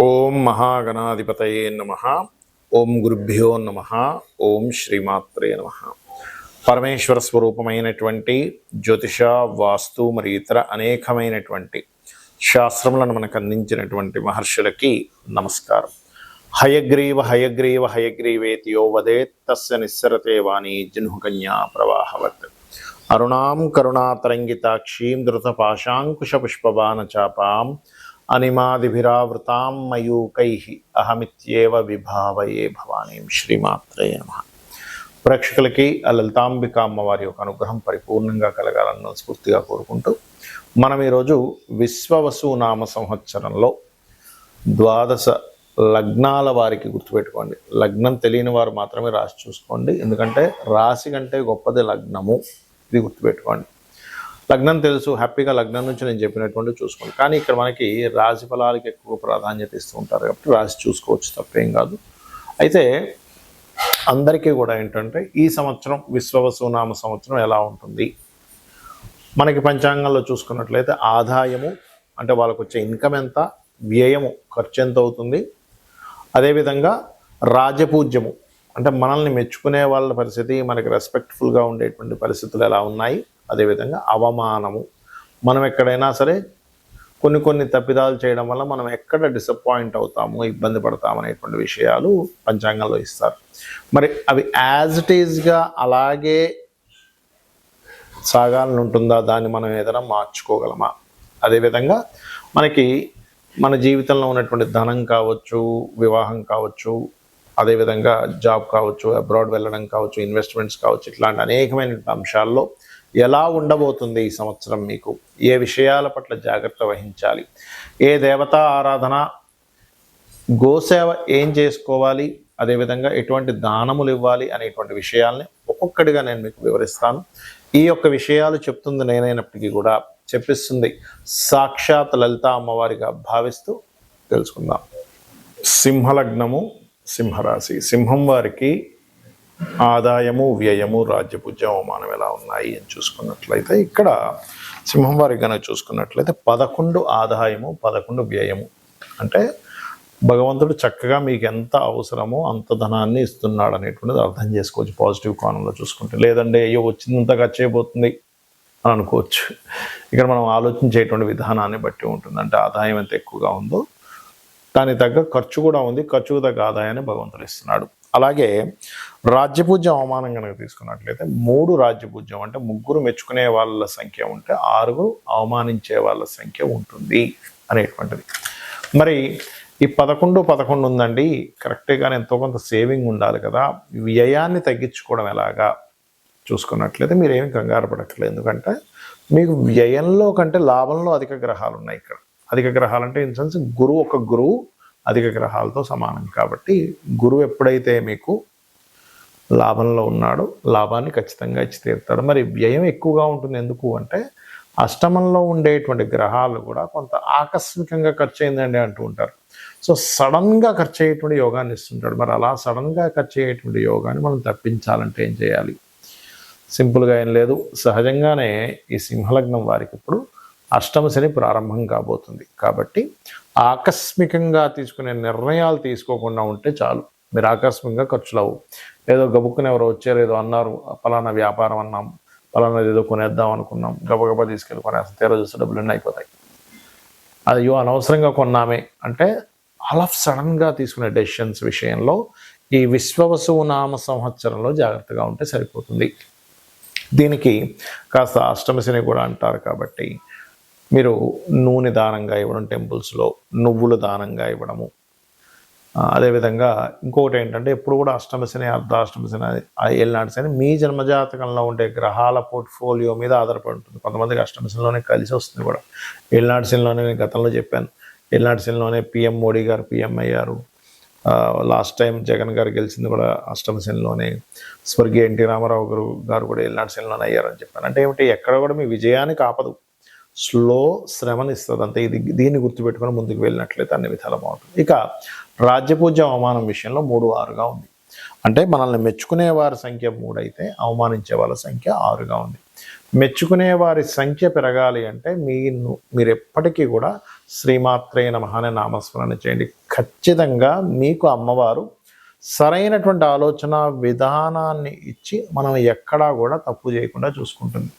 ఓం మహాగణాధిపతయే నమః. ఓం గురుభ్యో నమః. ఓం శ్రీమాత్రే నమః. పరమేశ్వర స్వరూపమైనటువంటి జ్యోతిష, వాస్తు మరియు ఇతర అనేకమైనటువంటి శాస్త్రములను మనకు అందించినటువంటి మహర్షులకి నమస్కారం. హయగ్రీవ హయగ్రీవ హయగ్రీవేతి యో వదేత్ తస్య నిస్సరతే వాణి జహ్నుకన్యా ప్రవాహవత్. అరుణాం కరుణాతరంగితాక్షీం ధృతపాశాంకుశపుష్పబాణచాపాం అనిమాదిభిరావృతాం మయూకైః అహమిత్యేవ విభావయే భవానీం. శ్రీమాత్రే నమః. ప్రేక్షకులకి ఆ లలితాంబిక అమ్మవారి యొక్క అనుగ్రహం పరిపూర్ణంగా కలగాలని స్ఫూర్తిగా కోరుకుంటూ మనం ఈరోజు విశ్వవసు నామ సంవత్సరంలో 12 లగ్నాల వారికి గుర్తుపెట్టుకోండి. లగ్నం తెలియని వారు మాత్రమే రాసి చూసుకోండి, ఎందుకంటే రాశి కంటే గొప్పది లగ్నము. ఇది గుర్తుపెట్టుకోండి. లగ్నం తెలుసు, హ్యాపీగా లగ్నం నుంచి నేను చెప్పినటువంటి చూసుకోండి. కానీ ఇక్కడ మనకి రాశి ఫలాలకి ఎక్కువ ప్రాధాన్యత ఇస్తూ ఉంటారు కాబట్టి రాశి చూసుకోవచ్చు, తప్పేం కాదు. అయితే అందరికీ కూడా ఏంటంటే ఈ సంవత్సరం విశ్వవసు నామ సంవత్సరం ఎలా ఉంటుంది, మనకి పంచాంగంలో చూసుకున్నట్లయితే ఆదాయము అంటే వాళ్ళకు వచ్చే ఇన్కమ్ ఎంత, వ్యయము ఖర్చు ఎంత అవుతుంది, అదేవిధంగా రాజపూజ్యము అంటే మనల్ని మెచ్చుకునే వాళ్ళ పరిస్థితి, మనకి రెస్పెక్ట్ఫుల్గా ఉండేటువంటి పరిస్థితులు ఎలా ఉన్నాయి, అదేవిధంగా అవమానము, మనం ఎక్కడైనా సరే కొన్ని తప్పిదాలు చేయడం వల్ల మనం ఎక్కడ డిసప్పాయింట్ అవుతాము, ఇబ్బంది పడతాము అనేటువంటి విషయాలు పంచాంగంలో ఇస్తారు. మరి అవి యాజ్ ఇట్ ఈజ్గా అలాగే సాగాలని ఉంటుందా, దాన్ని మనం ఏదైనా మార్చుకోగలమా, అదేవిధంగా మనకి మన జీవితంలో ఉన్నటువంటి ధనం కావచ్చు, వివాహం కావచ్చు, అదేవిధంగా జాబ్ కావచ్చు, అబ్రాడ్ వెళ్ళడం కావచ్చు, ఇన్వెస్ట్మెంట్స్ కావచ్చు, ఇట్లాంటి అనేకమైన అంశాల్లో ఎలా ఉండబోతుంది ఈ సంవత్సరం, మీకు ఏ విషయాల పట్ల జాగ్రత్త వహించాలి, ఏ దేవతా ఆరాధన, గోసేవ ఏం చేసుకోవాలి, అదేవిధంగా ఎటువంటి దానములు ఇవ్వాలి అనేటువంటి విషయాల్ని ఒక్కొక్కటిగా నేను మీకు వివరిస్తాను. ఈ యొక్క విషయాలు చెప్తుంది నేనైనప్పటికీ కూడా చెప్పిస్తుంది సాక్షాత్ లలిత అమ్మవారిగా భావిస్తూ తెలుసుకుందాం. సింహలగ్నము, సింహరాశి. సింహం వారికి ఆదాయము, వ్యయము, రాజ్యపూజ్య, అవమానం ఎలా ఉన్నాయి అని చూసుకున్నట్లయితే ఇక్కడ సింహం వారికి కనుక చూసుకున్నట్లయితే 11 ఆదాయము, 11 వ్యయము. అంటే భగవంతుడు చక్కగా మీకు ఎంత అవసరమో అంత ధనాన్ని ఇస్తున్నాడు అనేటువంటిది అర్థం చేసుకోవచ్చు పాజిటివ్ కోణంలో చూసుకుంటే. లేదంటే అయ్యో వచ్చిందంత ఖర్చు అయిపోతుంది అని అనుకోవచ్చు. ఇక్కడ మనం ఆలోచించేటువంటి విధానాన్ని బట్టి ఉంటుంది. అంటే ఆదాయం ఎంత ఎక్కువగా ఉందో దానికి తగ్గ ఖర్చు కూడా ఉంది, ఖర్చుకు తగ్గ ఆదాయాన్ని భగవంతుడు ఇస్తున్నాడు. అలాగే రాజ్యపూజ్యం, అవమానం కనుక తీసుకున్నట్లయితే 3 రాజ్యపూజ్యం అంటే 3 మెచ్చుకునే వాళ్ళ సంఖ్య ఉంటే 6 అవమానించే వాళ్ళ సంఖ్య ఉంటుంది అనేటువంటిది. మరి ఈ 11 ఉందండి, కరెక్టే, కానీ ఎంతో కొంత సేవింగ్ ఉండాలి కదా. వ్యయాన్ని తగ్గించుకోవడం ఎలాగా చూసుకున్నట్లయితే మీరు ఏమి కంగారు పడక్కర్లేదు, ఎందుకంటే మీకు వ్యయంలో కంటే లాభంలో అధిక గ్రహాలు ఉన్నాయి. ఇక్కడ అధిక గ్రహాలు అంటే ఇన్ సెన్స్ ఒక గురువు అధిక గ్రహాలతో సమానం కాబట్టి గురువు ఎప్పుడైతే మీకు లాభంలో ఉన్నాడో లాభాన్ని ఖచ్చితంగా ఇచ్చి తీరుతాడు. మరి వ్యయం ఎక్కువగా ఉంటుంది, ఎందుకు అంటే అష్టమంలో ఉండేటువంటి గ్రహాలు కూడా కొంత ఆకస్మికంగా ఖర్చు అయిందండి అంటూ ఉంటారు. సో సడన్గా ఖర్చు అయ్యేటువంటి యోగాన్ని ఇస్తుంటాడు. మరి అలా సడన్గా ఖర్చు అయ్యేటువంటి యోగాన్ని మనం తప్పించాలంటే ఏం చేయాలి? సింపుల్గా ఏం లేదు, సహజంగానే ఈ సింహలగ్నం వారికి ఇప్పుడు అష్టమ శని ప్రారంభం కాబోతుంది కాబట్టి ఆకస్మికంగా తీసుకునే నిర్ణయాలు తీసుకోకుండా ఉంటే చాలు. మీరు ఆకస్మికంగా ఖర్చులు అవ్వు. ఏదో గబుక్కుని ఎవరో వచ్చారు, ఏదో అన్నారు, ఫలానా వ్యాపారం అన్నాం, ఫలానా ఏదో కొనేద్దాం అనుకున్నాం, గబగబా తీసుకెళ్ళి కొనేస్తాం, తీరా చూస్తే డబ్బులన్నీ అయిపోతాయి. అయ్యో అనవసరంగా కొన్నామే అంటే ఆల్ ఆఫ్ సడన్గా తీసుకునే డెసిషన్స్ విషయంలో ఈ విశ్వవసు నామ సంవత్సరంలో జాగ్రత్తగా ఉంటే సరిపోతుంది. దీనికి కాస్త అష్టమశని కూడా అంటారు కాబట్టి మీరు నూనె దానంగా ఇవ్వడం, టెంపుల్స్లో నువ్వులు దానంగా ఇవ్వడము. అదేవిధంగా ఇంకొకటి ఏంటంటే ఎప్పుడు కూడా అష్టమశని, అర్ధాష్టమశని, ఏళ్ళనాటి శని మీ జన్మజాతకంలో ఉండే గ్రహాల పోర్ట్ఫోలియో మీద ఆధారపడి ఉంటుంది. కొంతమందికి అష్టమశనిలోనే కలిసి వస్తుంది కూడా. ఏళ్ళనాటి శనిలోనే నేను గతంలో చెప్పాను, ఏళ్ళనాటి శనిలోనే పిఎం మోడీ గారు పిఎం అయ్యారు. లాస్ట్ టైం జగన్ గారు గెలిచింది కూడా అష్టమ శనిలోనే. స్వర్గీయ ఎన్టీ రామారావు గారు కూడా ఏళ్ళనాటి శనిలోనే అయ్యారని చెప్పాను. అంటే ఏమిటి, ఎక్కడ కూడా మీ విజయానికి ఆపదు, స్లో శ్రమని ఇస్తుంది అంతే. దీన్ని గుర్తుపెట్టుకొని ముందుకు వెళ్ళినట్లయితే అన్ని విధాలు బాగుంటుంది. ఇక రాజ్యపూజ్య, అవమానం విషయంలో 3, 6గా ఉంది. అంటే మనల్ని మెచ్చుకునే వారి సంఖ్య 3 అయితే అవమానించే వాళ్ళ సంఖ్య 6గా ఉంది. మెచ్చుకునే వారి సంఖ్య పెరగాలి అంటే మీరు ఎప్పటికీ కూడా శ్రీమాత్రే నమః అనే నామస్మరణ చేయండి. ఖచ్చితంగా మీకు అమ్మవారు సరైనటువంటి ఆలోచన విధానాన్ని ఇచ్చి మనం ఎక్కడా కూడా తప్పు చేయకుండా చూసుకుంటుంది.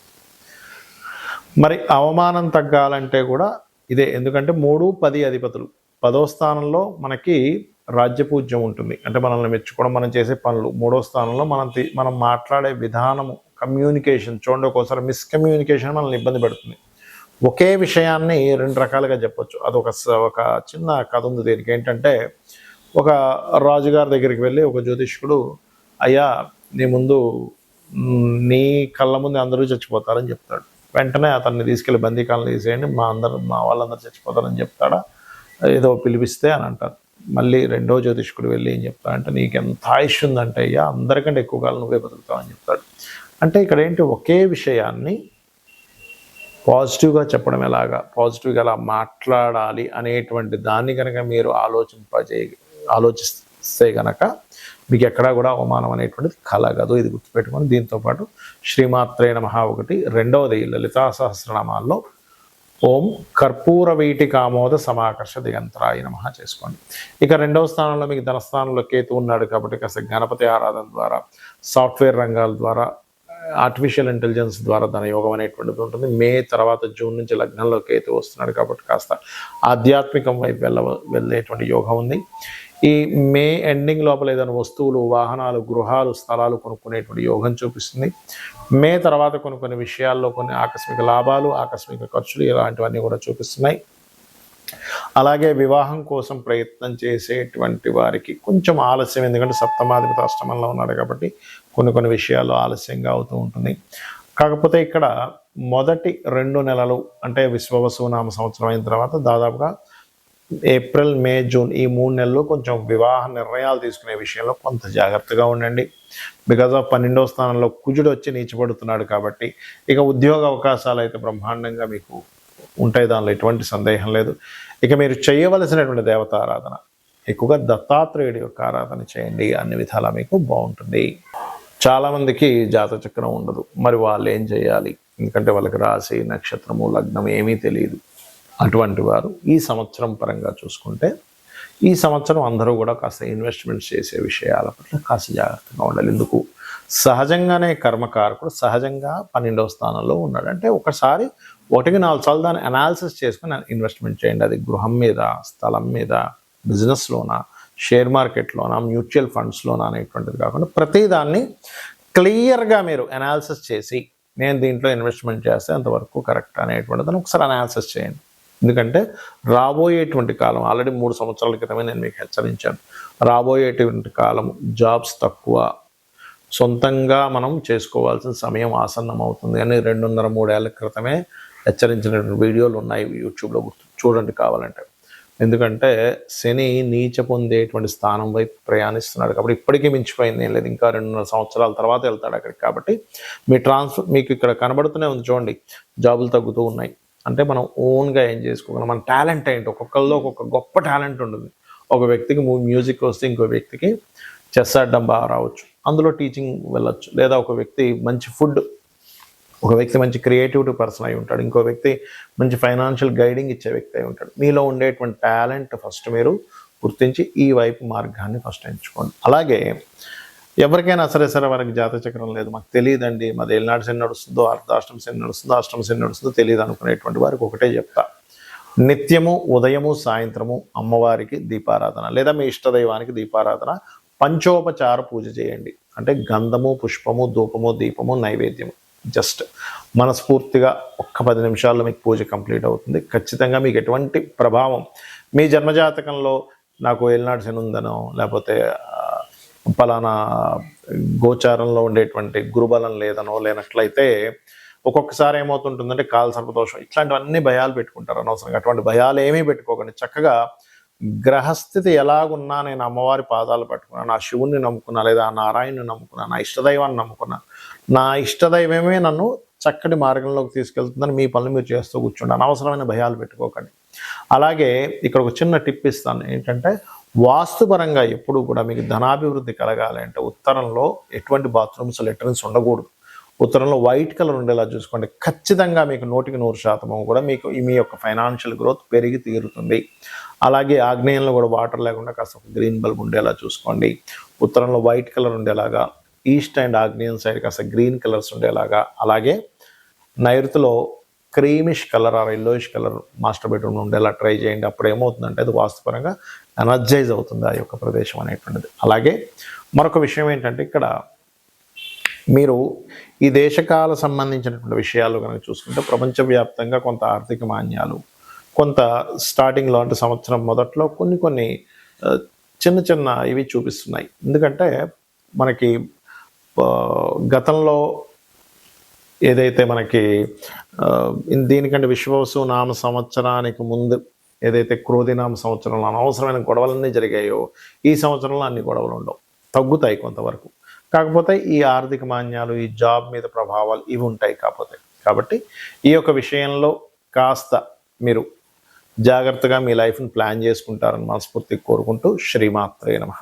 మరి అవమానం తగ్గాలంటే కూడా ఇదే. ఎందుకంటే 3, 10 అధిపతులు. 10వ స్థానంలో మనకి రాజ్యపూజ్యం ఉంటుంది, అంటే మనల్ని మెచ్చుకోవడం, మనం చేసే పనులు. 3వ స్థానంలో మనం మాట్లాడే విధానము, కమ్యూనికేషన్. చూడండి, ఒక్కోసారి మిస్కమ్యూనికేషన్ మనల్ని ఇబ్బంది పెడుతుంది. ఒకే విషయాన్ని 2 రకాలుగా చెప్పొచ్చు. ఒక చిన్న కథ ఉంది దీనికి. ఏంటంటే, ఒక రాజుగారి దగ్గరికి వెళ్ళి ఒక జ్యోతిష్కుడు, అయ్యా నీ ముందు నీ కళ్ళ ముందు అందరూ చచ్చిపోతారని చెప్తాడు. వెంటనే అతన్ని తీసుకెళ్ళి బందీకాలను తీసేయండి, మా వాళ్ళందరూ చచ్చిపోతారని చెప్తాడా, ఏదో పిలిపిస్తే అని అంటారు. మళ్ళీ 2వ జ్యోతిష్కుడు వెళ్ళి ఏం చెప్తాడంటే, నీకు ఎంత ఆయుష్ ఉందంటే అయ్యా అందరికంటే ఎక్కువ కాలం నువ్వే బతుకుతావు అని చెప్తాడు. అంటే ఇక్కడ ఏంటి, ఒకే విషయాన్ని పాజిటివ్గా చెప్పడం ఎలాగా, పాజిటివ్గా ఎలా మాట్లాడాలి అనేటువంటి దాన్ని కనుక మీరు ఆలోచిస్తే కనుక మీకు ఎక్కడా కూడా అవమానం అనేటువంటిది కలగదు. ఇది గుర్తుపెట్టుకొని, దీంతోపాటు శ్రీమాత్రే నమః ఒకటి, 2వది లలితా సహస్రనామాల్లో ఓం కర్పూర వీటి కామోద సమాకర్ష దిగంతరాయ నమః చేసుకోండి. ఇక 2వ స్థానంలో మీకు ధనస్థానంలో కేతు ఉన్నాడు కాబట్టి కాస్త గణపతి ఆరాధన ద్వారా, సాఫ్ట్వేర్ రంగాల ద్వారా, ఆర్టిఫిషియల్ ఇంటెలిజెన్స్ ద్వారా ధనయోగం అనేటువంటిది ఉంటుంది. మే తర్వాత జూన్ నుంచి లగ్నంలో కేతు వస్తున్నాడు కాబట్టి కాస్త ఆధ్యాత్మికం వైపు వెళ్ళేటువంటి యోగం ఉంది. ఈ మే ఎండింగ్ లోపల ఏదైనా వస్తువులు, వాహనాలు, గృహాలు, స్థలాలు కొనుక్కునేటువంటి యోగం చూపిస్తుంది. మే తర్వాత కొన్ని విషయాల్లో కొన్ని ఆకస్మిక లాభాలు, ఆకస్మిక ఖర్చులు ఇలాంటివన్నీ కూడా చూపిస్తున్నాయి. అలాగే వివాహం కోసం ప్రయత్నం చేసేటువంటి వారికి కొంచెం ఆలస్యం, ఎందుకంటే సప్తమాధిపతి అష్టమంలో ఉన్నాడు కాబట్టి కొన్ని విషయాల్లో ఆలస్యంగా అవుతూ ఉంటుంది. కాకపోతే ఇక్కడ మొదటి 2 నెలలు అంటే విశ్వవసునామ సంవత్సరం అయిన తర్వాత దాదాపుగా ఏప్రిల్, మే, జూన్ ఈ 3 నెలలు కొంచెం వివాహ నిర్ణయాలు తీసుకునే విషయంలో కొంత జాగ్రత్తగా ఉండండి. బికాజ్ ఆఫ్ 12వ స్థానంలో కుజుడు వచ్చి నీచబడుతున్నాడు కాబట్టి ఇక ఉద్యోగ అవకాశాలు అయితే బ్రహ్మాండంగా మీకు ఉంటాయి, దానిలో ఎటువంటి సందేహం లేదు. ఇక మీరు చేయవలసినటువంటి దేవతారాధన ఎక్కువగా దత్తాత్రేయుడి యొక్క ఆరాధన చేయండి, అన్ని విధాలా మీకు బాగుంటుంది. చాలామందికి జాతచక్రం ఉండదు, మరి వాళ్ళు ఏం చేయాలి? ఎందుకంటే వాళ్ళకి రాశి, నక్షత్రము, లగ్నం ఏమీ తెలియదు. అటువంటి వారు ఈ సంవత్సరం పరంగా చూసుకుంటే, ఈ సంవత్సరం అందరూ కూడా కాస్త ఇన్వెస్ట్మెంట్స్ చేసే విషయాల పట్ల కాస్త జాగ్రత్తగా ఉండాలి. ఎందుకు, సహజంగానే కర్మకారకుడు సహజంగా 12వ స్థానంలో ఉన్నాడు. అంటే ఒకసారి 1-4 సార్లు దాన్ని అనాలిసిస్ చేసుకుని ఇన్వెస్ట్మెంట్ చేయండి. అది గృహం మీద, స్థలం మీద, బిజినెస్లోనా, షేర్ మార్కెట్లోనా, మ్యూచువల్ ఫండ్స్లోనా అనేటువంటిది కాకుండా ప్రతిదాన్ని క్లియర్గా మీరు అనాలిసిస్ చేసి, నేను దీంట్లో ఇన్వెస్ట్మెంట్ చేస్తే అంతవరకు కరెక్ట్ అనేటువంటిదని ఒకసారి అనాలిసిస్ చేయండి. ఎందుకంటే రాబోయేటువంటి కాలం, ఆల్రెడీ 3 సంవత్సరాల క్రితమే నేను మీకు హెచ్చరించాను, రాబోయేటువంటి కాలం జాబ్స్ తక్కువ, సొంతంగా మనం చేసుకోవాల్సిన సమయం ఆసన్నం అవుతుంది అని 2.5-3 ఏళ్ల క్రితమే హెచ్చరించినటువంటి వీడియోలు ఉన్నాయి యూట్యూబ్లో, చూడండి కావాలంటే. ఎందుకంటే శని నీచ పొందేటువంటి స్థానం వైపు ప్రయాణిస్తున్నాడు కాబట్టి ఇప్పటికీ మించిపోయింది ఏం లేదు, ఇంకా 2.5 సంవత్సరాల తర్వాత వెళ్తాడు అక్కడికి. కాబట్టి మీకు ఇక్కడ కనబడుతూనే ఉంది చూడండి, జాబులు తగ్గుతూ ఉన్నాయి. అంటే మనం ఓన్గా ఏం చేసుకోగలం, మన టాలెంట్ ఏంటి, ఒక్కొక్కరిలో ఒక్కొక్క గొప్ప టాలెంట్ ఉంటుంది. ఒక వ్యక్తికి మ్యూజిక్ వస్తే ఇంకో వ్యక్తికి చెస్ ఆడడం బాగా రావచ్చు, అందులో టీచింగ్ వెళ్ళొచ్చు. లేదా ఒక వ్యక్తి మంచి ఫుడ్, ఒక వ్యక్తి మంచి క్రియేటివిటీ పర్సన్ అయి ఉంటాడు, ఇంకో వ్యక్తి మంచి ఫైనాన్షియల్ గైడింగ్ ఇచ్చే వ్యక్తి అయి ఉంటాడు. మీలో ఉండేటువంటి టాలెంట్ ఫస్ట్ మీరు గుర్తించి ఈ వైపు మార్గాన్ని ఫస్ట్ ఎంచుకోండి. అలాగే ఎవరికైనా సరే వారికి జాతచక్రం లేదు, మాకు తెలియదండి, మాది ఏలినాడు శని నడుస్తుందో, అర్ధాష్టమ శని నడుస్తుందో, అష్టమ శని నడుస్తుందో తెలియదు అనుకునేటువంటి వారికి ఒకటే చెప్తా, నిత్యము ఉదయము సాయంత్రము అమ్మవారికి దీపారాధన లేదా మీ ఇష్టదైవానికి దీపారాధన, పంచోపచార పూజ చేయండి. అంటే గంధము, పుష్పము, ధూపము, దీపము, నైవేద్యము. జస్ట్ మనస్ఫూర్తిగా ఒక్క 10 నిమిషాల్లో మీకు పూజ కంప్లీట్ అవుతుంది. ఖచ్చితంగా మీకు ఎటువంటి ప్రభావం, మీ జన్మజాతకంలో నాకు ఏలినాడు శని ఉందనో, లేకపోతే పలానా గోచారంలో ఉండేటువంటి గురుబలం లేనట్లయితే ఒక్కొక్కసారి ఏమవుతుంటుందంటే కాల సర్పదోషం, ఇట్లాంటివన్నీ భయాలు పెట్టుకుంటారు అనవసరంగా. అటువంటి భయాలు ఏమీ పెట్టుకోకండి. చక్కగా గ్రహస్థితి ఎలాగున్నా నేను అమ్మవారి పాదాలు పట్టుకున్నా, నా శివుణ్ణి నమ్ముకున్నా, లేదా నారాయణుని నమ్ముకున్నా, నా ఇష్టదైవాన్ని నమ్ముకున్నా, నా ఇష్టదైవమే నన్ను చక్కటి మార్గంలోకి తీసుకెళ్తుందని మీ పనులు మీరు చేస్తూ కూర్చోండి. అనవసరమైన భయాలు పెట్టుకోకండి. అలాగే ఇక్కడ ఒక చిన్న టిప్ ఇస్తాను, ఏంటంటే వాస్తుపరంగా ఎప్పుడు కూడా మీకు ధనాభివృద్ధి కలగాలి అంటే ఉత్తరంలో ఎటువంటి బాత్రూమ్స్, లెటరిన్స్ ఉండకూడదు. ఉత్తరంలో వైట్ కలర్ ఉండేలా చూసుకోండి. ఖచ్చితంగా మీకు 100% కూడా మీకు మీ యొక్క ఫైనాన్షియల్ గ్రోత్ పెరిగి తీరుతుంది. అలాగే ఆగ్నేయంలో కూడా వాటర్ లేకుండా కాస్త గ్రీన్ బల్బ్ ఉండేలా చూసుకోండి. ఉత్తరంలో వైట్ కలర్ ఉండేలాగా, ఈస్ట్ అండ్ ఆగ్నేయం సైడ్ కాస్త గ్రీన్ కలర్స్ ఉండేలాగా, అలాగే నైరుతిలో creamish colour or yellowish colour master bedroom ఉండేలా ట్రై చేయండి. అప్పుడు ఏమవుతుందంటే అది వాస్తుపరంగా ఎనర్జైజ్ అవుతుంది ఆ యొక్క ప్రదేశం అనేటువంటిది. అలాగే మరొక విషయం ఏంటంటే ఇక్కడ మీరు ఈ దేశకాల సంబంధించినటువంటి విషయాలు కనుక చూసుకుంటే ప్రపంచవ్యాప్తంగా కొంత ఆర్థిక మాన్యాలు, కొంత స్టార్టింగ్లో అంటే సంవత్సరం మొదట్లో కొన్ని చిన్న చిన్న ఇవి చూపిస్తున్నాయి. ఎందుకంటే మనకి గతంలో ఏదైతే మనకి దీనికంటే విశ్వవసు నామ సంవత్సరానికి ముందు ఏదైతే క్రోధినామ సంవత్సరంలో అనవసరమైన గొడవలన్నీ జరిగాయో ఈ సంవత్సరంలో అన్ని గొడవలు ఉండవు, తగ్గుతాయి కొంతవరకు. కాకపోతే ఈ ఆర్థిక మాన్యాలు, ఈ జాబ్ మీద ప్రభావాలు ఇవి ఉంటాయి కాబట్టి ఈ యొక్క విషయంలో కాస్త మీరు జాగ్రత్తగా మీ లైఫ్ని ప్లాన్ చేసుకుంటారని మనస్ఫూర్తిగా కోరుకుంటూ శ్రీమాత్రే నమః.